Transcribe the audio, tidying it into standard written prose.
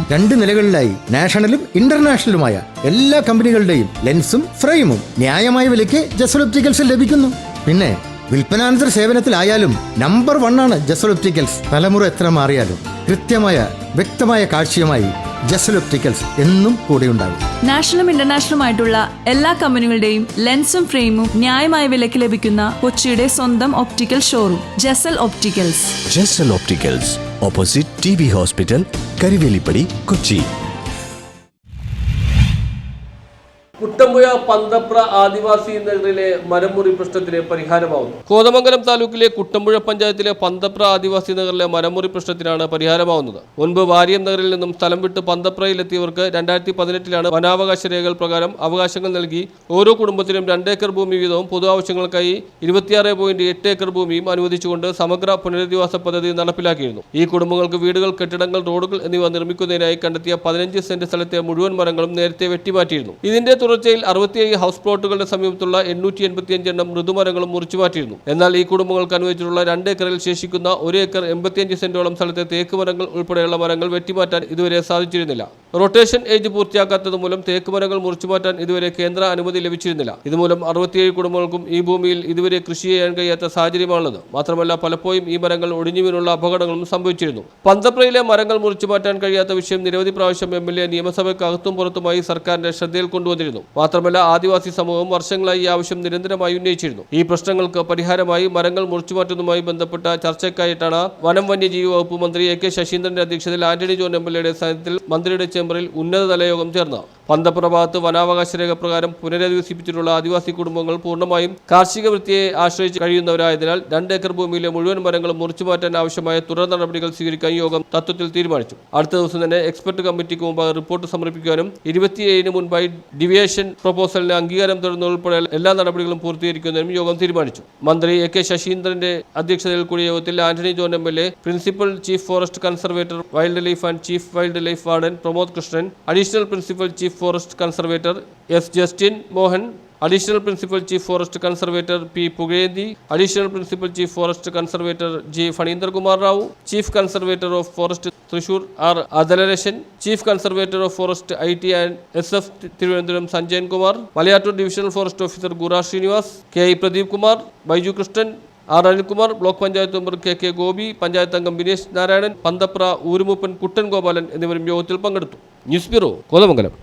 2 നിലകളിലായി നാഷണലും ഇന്റർനാഷണലുമായ എല്ലാ കമ്പനികളുടെയും ലെൻസും ഫ്രെയിമും ന്യായമായ വിലയ്ക്ക് ജസൽ ഒപ്റ്റിക്കൽസിൽ ലഭിക്കുന്നു. പിന്നെ വിൽപ്പനാനന്തര സേവനത്തിലായാലും നമ്പർ 1 ആണ് ജസൽ ഒപ്റ്റിക്കൽസ്. തലമുറ എത്ര മാറിയാലും കൃത്യമായ വ്യക്തമായ കാഴ്ചയുമായി ജസൽ ഒപ്റ്റിക്കൽസ് എന്നും കൂടെയുണ്ടാകും. നാഷണലും ഇന്റർനാഷണലുമായിട്ടുള്ള എല്ലാ കമ്പനികളുടെയും ലെൻസും ഫ്രെയിമും ന്യായമായ വിലയ്ക്ക് ലഭിക്കുന്ന കൊച്ചിയുടെ സ്വന്തം optical showroom Jasal opticals. Jasal opticals, opposite TB hospital, Karivelippady, Kochi. Kuttampuzha Panthapra ആദിവാസി നഗറിലെ മരംമുറി പ്രശ്നത്തിന് പരിഹാരമാവുന്നു. കോതമംഗലം താലൂക്കിലെ കുട്ടമ്പുഴ പഞ്ചായത്തിലെ പന്തപ്ര ആദിവാസി നഗറിലെ മരംമുറി പ്രശ്നത്തിനാണ് പരിഹാരമാവുന്നത്. മുൻപ് വാര്യം നഗറിൽ നിന്നും സ്ഥലം വിട്ട് പന്തപ്രയിലെത്തിയവർക്ക് 2018 വനാവകാശ രേഖകൾ പ്രകാരം അവകാശങ്ങൾ നൽകി ഓരോ കുടുംബത്തിനും 2 ഏക്കർ ഭൂമി വീതവും പൊതു ആവശ്യങ്ങൾക്കായി 26.8 ഏക്കർ ഭൂമിയും അനുവദിച്ചുകൊണ്ട് സമഗ്ര പുനരധിവാസ പദ്ധതി നടപ്പിലാക്കിയിരുന്നു. ഈ കുടുംബങ്ങൾക്ക് വീടുകൾ, കെട്ടിടങ്ങൾ, റോഡുകൾ എന്നിവ നിർമ്മിക്കുന്നതിനായി കണ്ടെത്തിയ 15 സെന്റ് സ്ഥലത്തെ മുഴുവൻ മരങ്ങളും നേരത്തെ വെട്ടിമാറ്റിയിരുന്നു. ഇതിന്റെ തുടർച്ചയിൽ 67 ഹൗസ് പ്ലോട്ടുകളുടെ സമീപത്തുള്ള 885 എണ്ണം മൃദുമരങ്ങളും മുറിച്ചുമാറ്റിയിരുന്നു. എന്നാൽ ഈ കുടുംബങ്ങൾക്ക് അനുവദിച്ചിട്ടുള്ള 2 ഏക്കറിൽ ശേഷിക്കുന്ന 1 ഏക്കർ 85 സെന്റോളം സ്ഥലത്തെ തേക്ക് മരങ്ങൾ ഉൾപ്പെടെയുള്ള മരങ്ങൾ വെട്ടിമാറ്റാൻ ഇതുവരെ സാധിച്ചിരുന്നില്ല. റൊട്ടേഷൻ ഏജ് പൂർത്തിയാക്കാത്തത് മൂലം തേക്ക് മരങ്ങൾ മുറിച്ചുമാറ്റാൻ ഇതുവരെ കേന്ദ്ര അനുമതി ലഭിച്ചിരുന്നില്ല. ഇതുമൂലം 67 കുടുംബങ്ങൾക്കും ഈ ഭൂമിയിൽ ഇതുവരെ കൃഷി ചെയ്യാൻ കഴിയാത്ത സാഹചര്യമാണുള്ളത്. മാത്രമല്ല പലപ്പോഴും ഈ മരങ്ങൾ ഒടിഞ്ഞു വീണുള്ള അപകടങ്ങളും സംഭവിച്ചിരുന്നു. പന്തപ്രയിലെ മരങ്ങൾ മുറിച്ചുമാറ്റാൻ കഴിയാത്ത വിഷയം നിരവധി പ്രാവശ്യം MLA നിയമസഭയ്ക്കകത്തും പുറത്തുമായി സർക്കാരിന്റെ ശ്രദ്ധയിൽ കൊണ്ടുവന്നിരുന്നു. മാത്രമല്ല ആദിവാസി സമൂഹം വർഷങ്ങളായി ഈ ആവശ്യം നിരന്തരമായി ഉന്നയിച്ചിരുന്നു. ഈ പ്രശ്നങ്ങൾക്ക് പരിഹാരമായി മരങ്ങൾ മുറിച്ചുമാറ്റുന്നതുമായി ബന്ധപ്പെട്ട ചർച്ചയ്ക്കായിട്ടാണ് വനം വന്യജീവി വകുപ്പ് മന്ത്രി AK ശശീന്ദ്രന്റെ അധ്യക്ഷതയിൽ ആന്റണി ജോൺ MLAയുടെ സാന്നിധ്യത്തിൽ മന്ത്രിയുടെ ചേംബറിൽ ഉന്നതതല യോഗം ചേർന്നു. പന്തപ്ര ഭാഗത്ത് വനാവകാശ രേഖ പ്രകാരം പുനരധിവസിപ്പിച്ചിട്ടുള്ള ആദിവാസി കുടുംബങ്ങൾ പൂർണ്ണമായും കാർഷിക വൃത്തിയെ ആശ്രയിച്ച് കഴിയുന്നവരായതിനാൽ 2 ഏക്കർ ഭൂമിയിലെ മുഴുവൻ മരങ്ങളും മുറിച്ചുമാറ്റാൻ ആവശ്യമായ തുടർ നടപടികൾ സ്വീകരിക്കാൻ യോഗം തത്വത്തിൽ തീരുമാനിച്ചു. അടുത്ത ദിവസം തന്നെ എക്സ്പെർട്ട് കമ്മിറ്റിക്ക് മുമ്പ് റിപ്പോർട്ട് സമർപ്പിക്കാനും 27 മുൻപായി ഡിവിയേഷൻ പ്രൊപ്പോസലിന് അംഗീകാരം തരുന്നതുൾപ്പെടെ എല്ലാ നടപടികളും പൂർത്തീകരിക്കുന്നതിനും യോഗം തീരുമാനിച്ചു. മന്ത്രി AK ശശീന്ദ്രന്റെ അധ്യക്ഷതയിൽ കൂടിയ യോഗത്തിൽ Antony John MLA, principal chief forest conservator wildlife and chief wildlife warden Pramod Krishnan, additional principal chief forest conservator S Justin Mohan, additional principal chief forest conservator P Pugazhendhi, additional principal chief forest conservator G Phanindar Kumar Rao, chief conservator of forest Thrissur R Adalarasan, chief conservator of forest IT and SF Thiruvananthapuram Sanjayan Kumar, Malayattoor divisional forest officer Gura Srinivas, KI Pradeep Kumar, Baiju Krishnan, R Anilkumar, block panchayat member KK Gopi, panchayat അംഗം ബിനേഷ് നാരായണൻ, പന്തപ്ര ഊരുമൂപ്പൻ കുട്ടൻ ഗോപാലൻ എന്നിവരും യോഗത്തിൽ പങ്കെടുത്തു. News bureau, Kothamangalam.